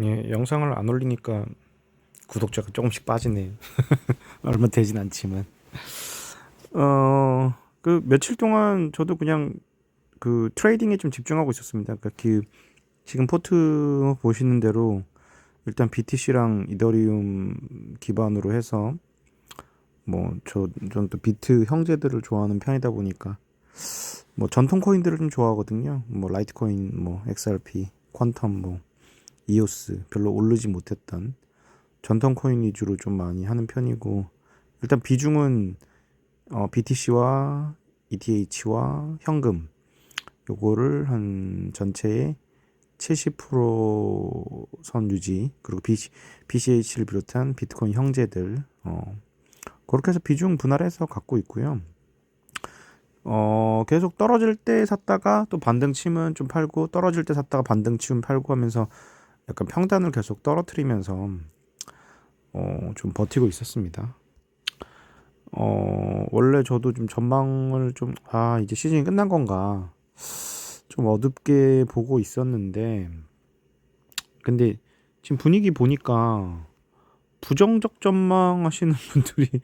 예, 영상을 안 올리니까 구독자가 조금씩 빠지네요. 얼마 되진 않지만. 그 며칠 동안 저도 그냥 그 트레이딩에 좀 집중하고 있었습니다. 그러니까 지금 포트 보시는 대로 일단 BTC랑 이더리움 기반으로 해서 뭐 전 또 비트 형제들을 좋아하는 편이다 보니까 뭐 전통 코인들을 좀 좋아하거든요. 뭐 라이트코인, 뭐 XRP, 퀀텀, 뭐 이오스 별로 오르지 못했던 전통 코인 위주로 좀 많이 하는 편이고, 일단 비중은 BTC와 ETH와 현금 요거를 한 전체의 70%선 유지, 그리고 BCH를 비롯한 비트코인 형제들 그렇게 해서 비중 분할해서 갖고 있고요. 계속 떨어질 때 샀다가 또 반등 치면 좀 팔고, 떨어질 때 샀다가 반등 치면 팔고 하면서 약간 평단을 계속 떨어뜨리면서 좀 버티고 있었습니다. 원래 저도 좀 전망을 좀, 이제 시즌이 끝난 건가, 좀 어둡게 보고 있었는데, 근데 지금 분위기 보니까 부정적 전망하시는 분들이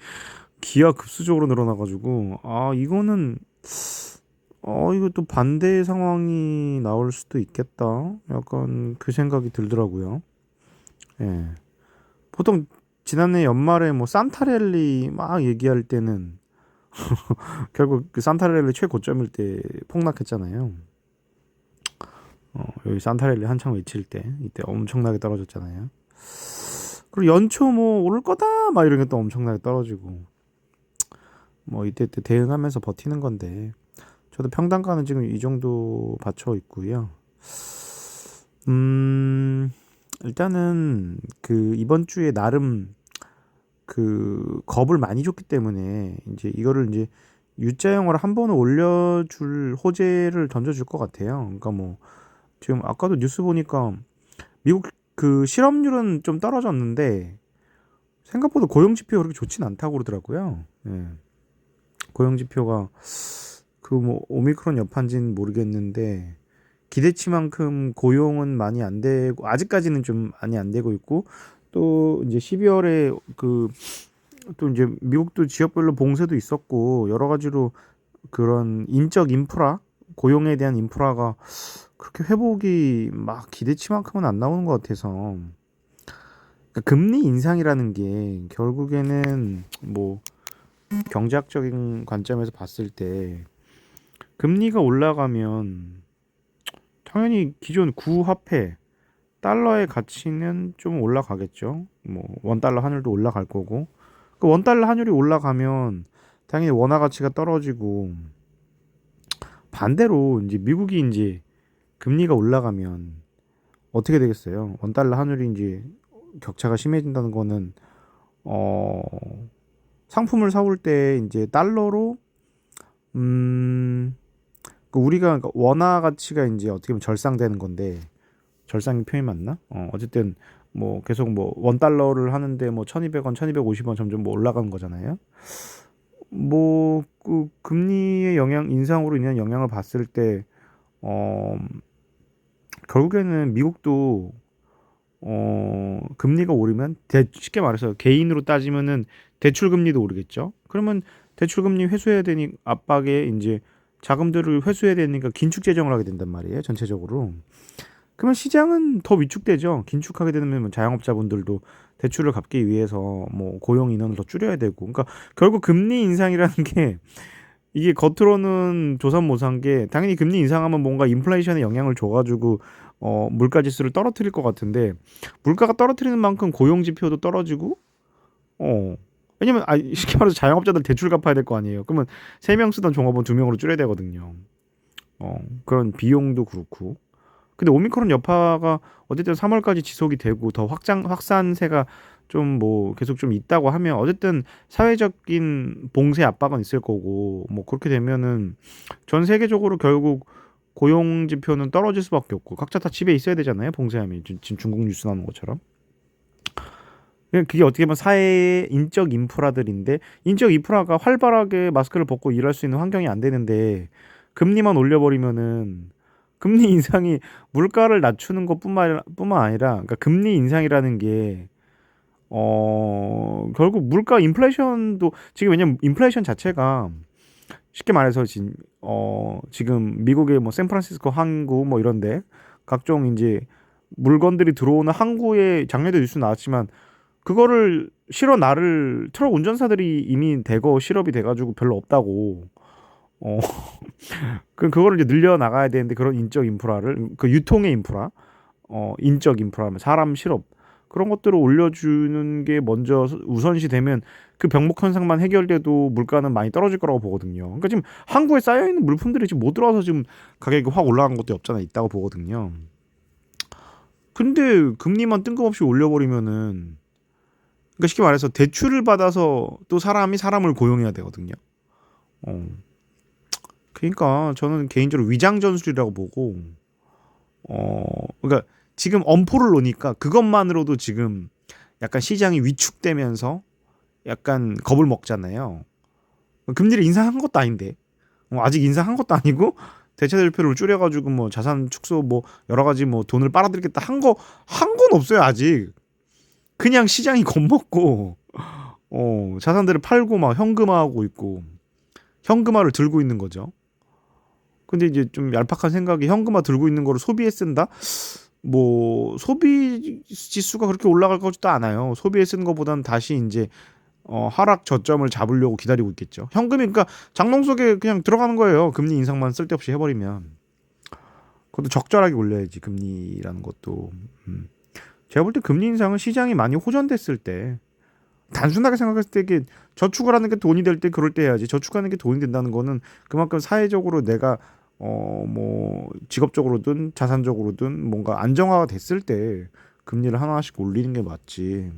기하급수적으로 늘어나가지고, 이거는, 이거 또 반대 상황이 나올 수도 있겠다. 약간 그 생각이 들더라고요. 예. 보통 지난해 연말에 뭐 산타랠리 막 얘기할 때는 결국 그 산타랠리 최고점일 때 폭락했잖아요. 여기 산타랠리 한창 외칠 때 이때 엄청나게 떨어졌잖아요. 그리고 연초 뭐 오를 거다 막 이런 게 또 엄청나게 떨어지고, 뭐 이때 대응하면서 버티는 건데, 저도 평단가는 지금 이 정도 받쳐 있고요. 일단은 그 이번 주에 나름 그 겁을 많이 줬기 때문에 이제 이거를 이제 U자형으로 한 번은 올려줄 호재를 던져줄 것 같아요. 그러니까 뭐 지금 아까도 뉴스 보니까 미국 그 실업률은 좀 떨어졌는데 생각보다 고용 지표가 그렇게 좋진 않다고 그러더라고요. 예. 고용 지표가 그 뭐 오미크론 여파인지는 모르겠는데 기대치만큼 고용은 많이 안 되고, 아직까지는 좀 많이 안 되고 있고, 또 이제 12월에 그 또 이제 미국도 지역별로 봉쇄도 있었고 여러 가지로 그런 인적 인프라, 고용에 대한 인프라가 그렇게 회복이 막 기대치만큼은 안 나오는 것 같아서, 그러니까 금리 인상이라는 게 결국에는 뭐 경제학적인 관점에서 봤을 때 금리가 올라가면 당연히 기존 구화폐 달러의 가치는 좀 올라가겠죠. 뭐 원달러 환율도 올라갈 거고, 그 원달러 환율이 올라가면 당연히 원화 가치가 떨어지고, 반대로 이제 미국이 이제 금리가 올라가면 어떻게 되겠어요? 원달러 환율이 이제 격차가 심해진다는 거는 어 상품을 사올 때 이제 달러로, 음 그 우리가 그러니까 원화 가치가 이제 어떻게 보면 절상되는 건데, 절상이 표현이 맞나? 어쨌든 뭐 계속 뭐 원 달러를 하는데 뭐 1,200원, 1,250원 점점 뭐 올라가는 거잖아요. 뭐 그 금리의 영향, 인상으로 인한 영향을 봤을 때 어 결국에는 미국도 금리가 오르면 쉽게 말해서 개인으로 따지면은 대출 금리도 오르겠죠. 그러면 대출 금리 회수해야 되니 압박에 이제 자금들을 회수해야 되니까 긴축 재정을 하게 된단 말이에요, 전체적으로. 그러면 시장은 더 위축되죠. 긴축하게 되면 뭐 자영업자분들도 대출을 갚기 위해서 뭐 고용 인원을 더 줄여야 되고. 그러니까 결국 금리 인상이라는 게, 이게 겉으로는 조삼모사인 게, 당연히 금리 인상하면 뭔가 인플레이션에 영향을 줘가지고 물가 지수를 떨어뜨릴 것 같은데, 물가가 떨어뜨리는 만큼 고용 지표도 떨어지고, 어 왜냐면 쉽게 말해서 자영업자들 대출 갚아야 될 거 아니에요. 그러면 3명 쓰던 종업원 2명으로 줄여야 되거든요. 그런 비용도 그렇고. 근데 오미크론 여파가 어쨌든 3월까지 지속이 되고 더 확산세가 좀 뭐 계속 좀 있다고 하면, 어쨌든 사회적인 봉쇄 압박은 있을 거고, 뭐 그렇게 되면은 전 세계적으로 결국 고용 지표는 떨어질 수밖에 없고, 각자 다 집에 있어야 되잖아요. 봉쇄하면 지금 중국 뉴스 나오는 것처럼. 그게 어떻게 보면 사회의 인적 인프라들인데, 인적 인프라가 활발하게 마스크를 벗고 일할 수 있는 환경이 안 되는데 금리만 올려버리면은 금리 인상이 물가를 낮추는 것뿐만 아니라, 그러니까 금리 인상이라는 게 결국 물가 인플레이션도 지금, 왜냐면 인플레이션 자체가 쉽게 말해서 지금 미국의 뭐 샌프란시스코 항구 뭐 이런데 각종 이제 물건들이 들어오는 항구에 작년에 뉴스 나왔지만, 그거를 실어 나를 트럭 운전사들이 이미 대거 실업이 돼가지고 별로 없다고. 어, 그거를 이제 늘려 나가야 되는데, 그런 인적 인프라를, 그 유통의 인프라, 인적 인프라, 사람 실업, 그런 것들을 올려주는 게 먼저 우선시 되면 그 병목 현상만 해결돼도 물가는 많이 떨어질 거라고 보거든요. 그러니까 지금 항구에 쌓여 있는 물품들이 지금 못 들어와서 지금 가격이 확 올라간 것도 없잖아, 있다고 보거든요. 근데 금리만 뜬금없이 올려버리면은, 그러니까 쉽게 말해서 대출을 받아서 또 사람이 사람을 고용해야 되거든요. 어. 그러니까 저는 개인적으로 위장 전술이라고 보고, 그러니까 지금 엄포를 놓으니까 그것만으로도 지금 약간 시장이 위축되면서 약간 겁을 먹잖아요. 금리를 인상한 것도 아닌데, 아직 인상한 것도 아니고 대체대표를 줄여가지고 뭐 자산 축소 뭐 여러 가지 뭐 돈을 빨아들이겠다 한 건 없어요 아직. 그냥 시장이 겁먹고 자산들을 팔고 막 현금화하고 있고, 현금화를 들고 있는 거죠. 근데 이제 좀 얄팍한 생각이, 현금화 들고 있는 거를 소비에 쓴다? 뭐 소비 지수가 그렇게 올라갈 것도 않아요. 소비에 쓰는 것보다는 다시 이제 하락 저점을 잡으려고 기다리고 있겠죠. 현금이 그러니까 장롱 속에 그냥 들어가는 거예요. 금리 인상만 쓸데없이 해버리면. 그것도 적절하게 올려야지, 금리라는 것도. 제가 볼 때 금리 인상은 시장이 많이 호전됐을 때, 단순하게 생각했을 때 이게 저축을 하는 게 돈이 될 때 그럴 때 해야지. 저축하는 게 돈이 된다는 거는 그만큼 사회적으로 내가 뭐 직업적으로든 자산적으로든 뭔가 안정화가 됐을 때 금리를 하나씩 올리는 게 맞지.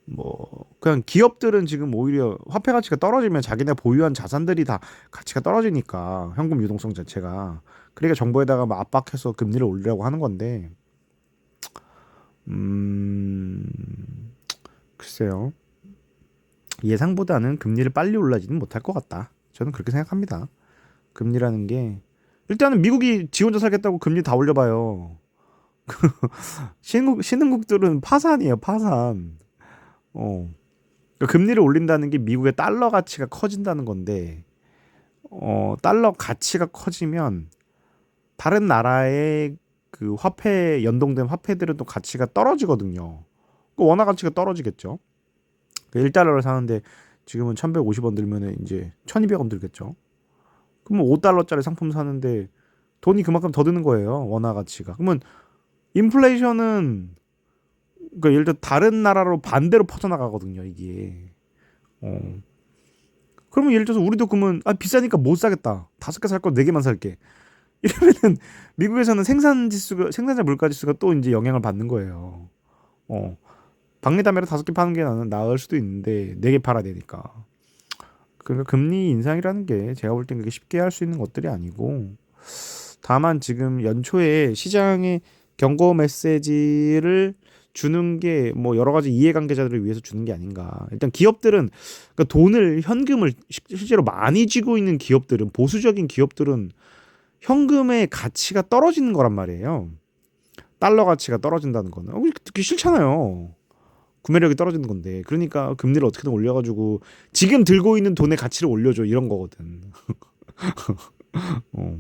뭐 그냥 기업들은 지금 오히려 화폐 가치가 떨어지면 자기네 보유한 자산들이 다 가치가 떨어지니까, 현금 유동성 자체가. 그러니까 정부에다가 막 압박해서 금리를 올리려고 하는 건데, 음 글쎄요. 예상보다는 금리를 빨리 올라지는 못할 것 같다. 저는 그렇게 생각합니다. 금리라는 게, 일단은 미국이 지 혼자 살겠다고 금리 다 올려봐요. 신흥국들은 파산이에요, 파산. 어. 그러니까 금리를 올린다는 게 미국의 달러 가치가 커진다는 건데, 달러 가치가 커지면 다른 나라의 그 화폐, 연동된 화폐들은 또 가치가 떨어지거든요. 그 원화 가치가 떨어지겠죠. 1달러를 사는데 지금은 1150원 들면은 이제 1200원 들겠죠. 그러면 5달러짜리 상품 사는데 돈이 그만큼 더 드는 거예요, 원화 가치가. 그러면 인플레이션은, 그러니까 예를 들어 다른 나라로 반대로 퍼져나가거든요, 이게. 어. 그러면 예를 들어서 우리도 그러면 비싸니까 못 사겠다. 5개 살 거 4개만 살게. 이러면은 미국에서는 생산자 물가 지수가 또 이제 영향을 받는 거예요. 어. 박리담배를 5개 파는 게 나을 수도 있는데 4개 팔아야 되니까. 그러니까 금리 인상이라는 게 제가 볼 땐 그렇게 쉽게 할 수 있는 것들이 아니고, 다만 지금 연초에 시장에 경고 메시지를 주는 게 뭐 여러 가지 이해관계자들을 위해서 주는 게 아닌가. 일단 기업들은, 그러니까 돈을, 현금을 실제로 많이 쥐고 있는 기업들은, 보수적인 기업들은 현금의 가치가 떨어지는 거란 말이에요. 달러 가치가 떨어진다는 거는 듣기 싫잖아요. 구매력이 떨어지는 건데, 그러니까 금리를 어떻게든 올려가지고 지금 들고 있는 돈의 가치를 올려줘, 이런 거거든. 어.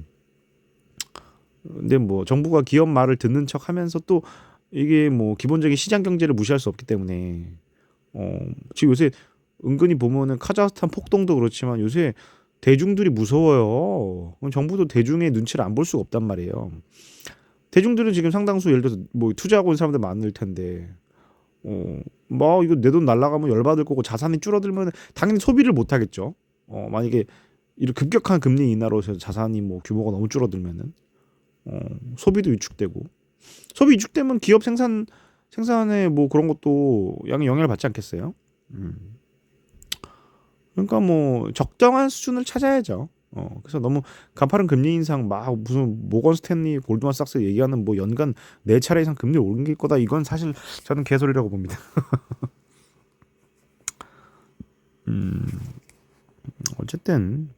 근데 뭐 정부가 기업 말을 듣는 척하면서 또 이게 뭐 기본적인 시장 경제를 무시할 수 없기 때문에, 지금 요새 은근히 보면은 카자흐스탄 폭동도 그렇지만 요새 대중들이 무서워요. 정부도 대중의 눈치를 안 볼 수가 없단 말이에요. 대중들은 지금 상당수 예를 들어서 뭐 투자하고 있는 사람들 많을 텐데, 뭐 이거 내 돈 날라가면 열받을 거고, 자산이 줄어들면 당연히 소비를 못 하겠죠. 만약에 이런 급격한 금리 인하로 해서 자산이 뭐 규모가 너무 줄어들면은 어, 소비도 위축되고, 소비 위축되면 기업 생산에 뭐 그런 것도 영향을 받지 않겠어요? 음. 그러니까 뭐 적정한 수준을 찾아야죠. 그래서 너무 가파른 금리 인상, 막 무슨 모건 스탠리, 골드만삭스 얘기하는 뭐 연간 4차례 이상 금리를 올릴 거다, 이건 사실 저는 개소리라고 봅니다. 음, 어쨌든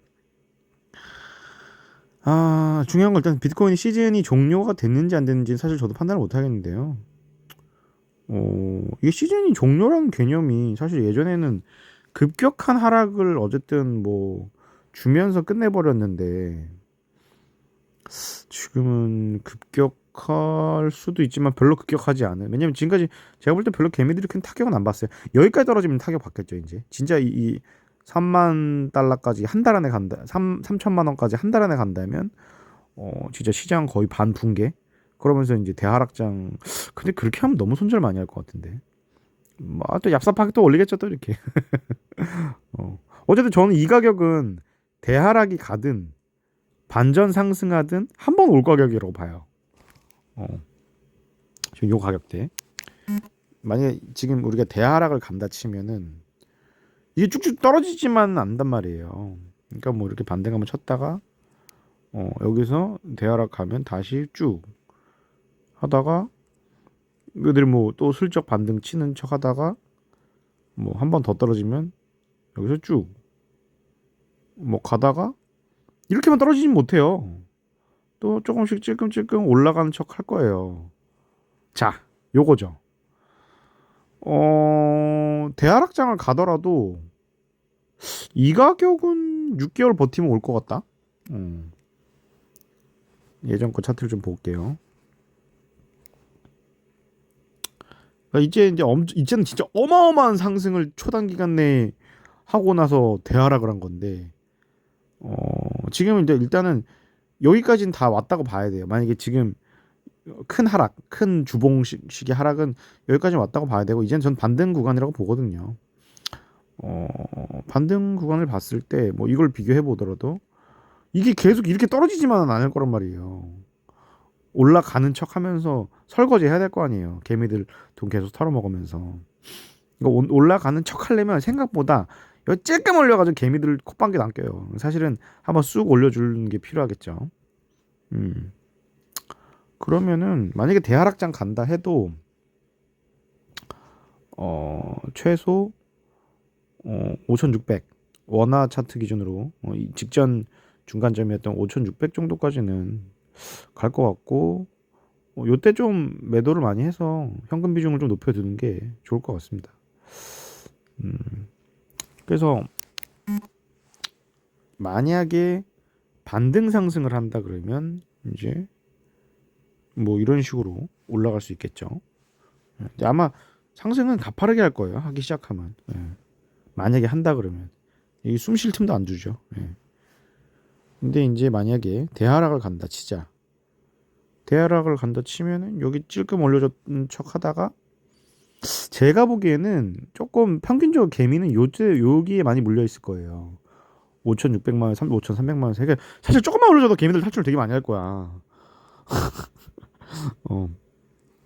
중요한 건 일단 비트코인 시즌이 종료가 됐는지 안 됐는지 사실 저도 판단을 못 하겠는데요. 이게 시즌이 종료라는 개념이 사실 예전에는 급격한 하락을 어쨌든 뭐 주면서 끝내버렸는데 지금은 급격할 수도 있지만 별로 급격하지 않은. 왜냐면 지금까지 제가 볼 때 별로 개미들이 큰 타격은 안 봤어요. 여기까지 떨어지면 타격 받겠죠 이제. 진짜 이 3만 달러까지 한 달 안에 간다. 3천만 원까지 한 달 안에 간다면 진짜 시장 거의 반 붕괴. 그러면서 이제 대하락장. 근데 그렇게 하면 너무 손절 많이 할 것 같은데. 또 얍삽하게 또 올리겠죠 또 이렇게. 어쨌든 저는 이 가격은 대하락이 가든 반전 상승하든 한 번 올 가격이라고 봐요. 어, 지금 요 가격대. 만약에 지금 우리가 대하락을 간다 치면은 이게 쭉쭉 떨어지지만 않단 말이에요. 그러니까 뭐 이렇게 반등한번 쳤다가 여기서 대하락 가면 다시 쭉 하다가 이들 뭐 또 슬쩍 반등 치는 척 하다가 뭐 한 번 더 떨어지면 여기서 쭉 뭐 가다가 이렇게만 떨어지진 못해요. 또 조금씩 찔끔찔끔 올라가는 척 할 거예요. 자, 요거죠. 대하락장을 가더라도 이 가격은 6개월 버티면 올 것 같다. 예전 거 차트를 좀 볼게요. 그러니까 이제는 진짜 어마어마한 상승을 초단 기간 내에 하고 나서 대하락을 한 건데, 지금은 이제 일단은 여기까지는 다 왔다고 봐야 돼요. 만약에 지금 큰 하락, 큰 주봉식의 하락은 여기까지 왔다고 봐야 되고, 이제는 전 반등 구간이라고 보거든요. 반등 구간을 봤을 때 뭐 이걸 비교해 보더라도 이게 계속 이렇게 떨어지지만은 않을 거란 말이에요. 올라가는 척 하면서 설거지 해야 될 거 아니에요. 개미들 돈 계속 털어먹으면서. 이거 올라가는 척 하려면 생각보다 여기 찔끔 올려가지고 개미들 콧방귀 남겨요. 사실은 한번 쑥 올려주는 게 필요하겠죠. 음. 그러면은 만약에 대하락장 간다 해도 최소 5,600 원화 차트 기준으로 이 직전 중간점이었던 5,600 정도까지는 갈 것 같고 요때 좀 매도를 많이 해서 현금 비중을 좀 높여두는 게 좋을 것 같습니다. 음, 그래서 만약에 반등 상승을 한다 그러면 이제 뭐 이런 식으로 올라갈 수 있겠죠. 근데 아마 상승은 가파르게 할 거예요. 하기 시작하면. 만약에 한다 그러면 이 숨 쉴 틈도 안 주죠. 근데 이제 만약에 대하락을 간다 치자. 대하락을 간다 치면은 여기 찔끔 올려줬는 척 하다가 제가 보기에는 조금 평균적으로 개미는 여기에 많이 물려 있을 거예요. 5,600만 원, 5,300만 원. 그러니까 사실 조금만 올려줘도 개미들 탈출 되게 많이 할 거야. 어.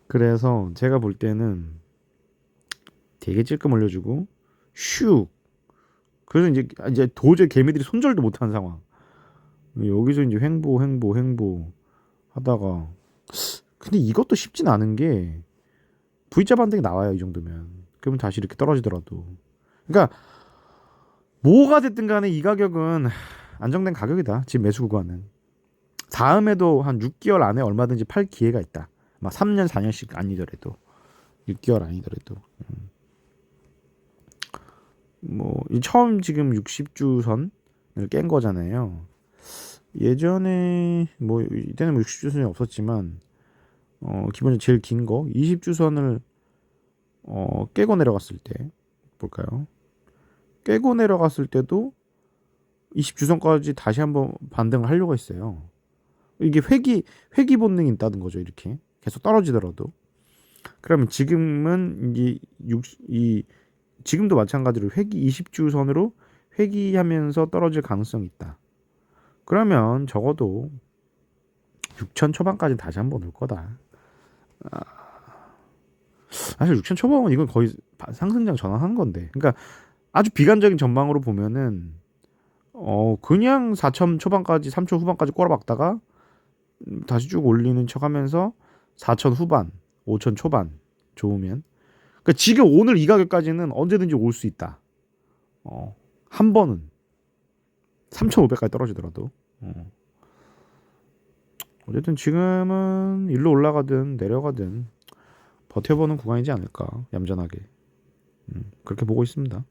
그래서 제가 볼 때는 되게 찔끔 올려주고 슉. 그래서 이제 도저히 개미들이 손절도 못하는 상황. 여기서 이제 횡보 하다가 근데 이것도 쉽진 않은 게 V자 반등이 나와요 이 정도면. 그러면 다시 이렇게 떨어지더라도. 그러니까 뭐가 됐든 간에 이 가격은 안정된 가격이다. 지금 매수 구간은. 다음에도 한 6개월 안에 얼마든지 팔 기회가 있다. 막 3년 4년씩 아니더라도 6개월 아니더라도. 뭐 처음 지금 60주 선을 깬 거잖아요. 예전에 뭐 이때는 뭐 60주 선이 없었지만 기본적으로 제일 긴 거 20주 선을 깨고 내려갔을 때 볼까요? 깨고 내려갔을 때도 20주선까지 다시 한번 반등을 하려고 했어요. 이게 회귀 본능이 있다는 거죠. 이렇게 계속 떨어지더라도. 그러면 지금은 지금도 마찬가지로 20주선으로 회귀하면서 떨어질 가능성이 있다. 그러면 적어도 6천 초반까지 다시 한번 올 거다. 사실 6천 초반은 이건 거의 상승장 전환한 건데. 그러니까 아주 비관적인 전망으로 보면은 그냥 4천 초반까지 3천 후반까지 꼬라박다가 다시 쭉 올리는 척하면서 4천 후반, 5천 초반 좋으면. 그러니까 지금 오늘 이 가격까지는 언제든지 올 수 있다. 한 번은 3,500까지 떨어지더라도. 어쨌든 지금은 일로 올라가든 내려가든 버텨보는 구간이지 않을까 얌전하게 그렇게 보고 있습니다.